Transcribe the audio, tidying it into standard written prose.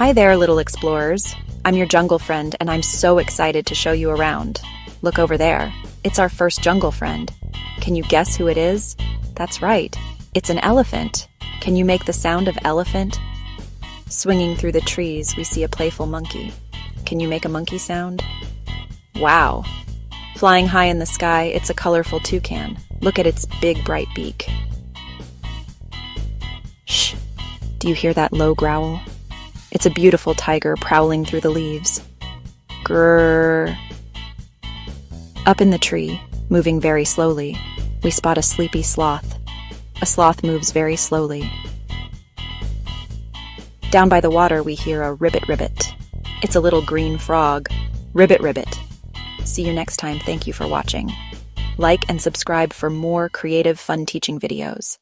Hi there, little explorers. I'm your jungle friend, and I'm so excited to show you around. Look over there. It's our first jungle friend. Can you guess who it is? That's right. It's an elephant. Can you make the sound of elephant? Swinging through the trees, we see a playful monkey. Can you make a monkey sound? Wow. Flying high in the sky, it's a colorful toucan. Look at its big, bright beak. Shh. Do you hear that low growl? It's a beautiful tiger prowling through the leaves. Grrr. Up in the tree, moving very slowly, we spot a sleepy sloth. A sloth moves very slowly. Down by the water, we hear a ribbit ribbit. It's a little green frog. Ribbit ribbit. See you next time. Thank you for watching. Like and subscribe for more creative, fun teaching videos.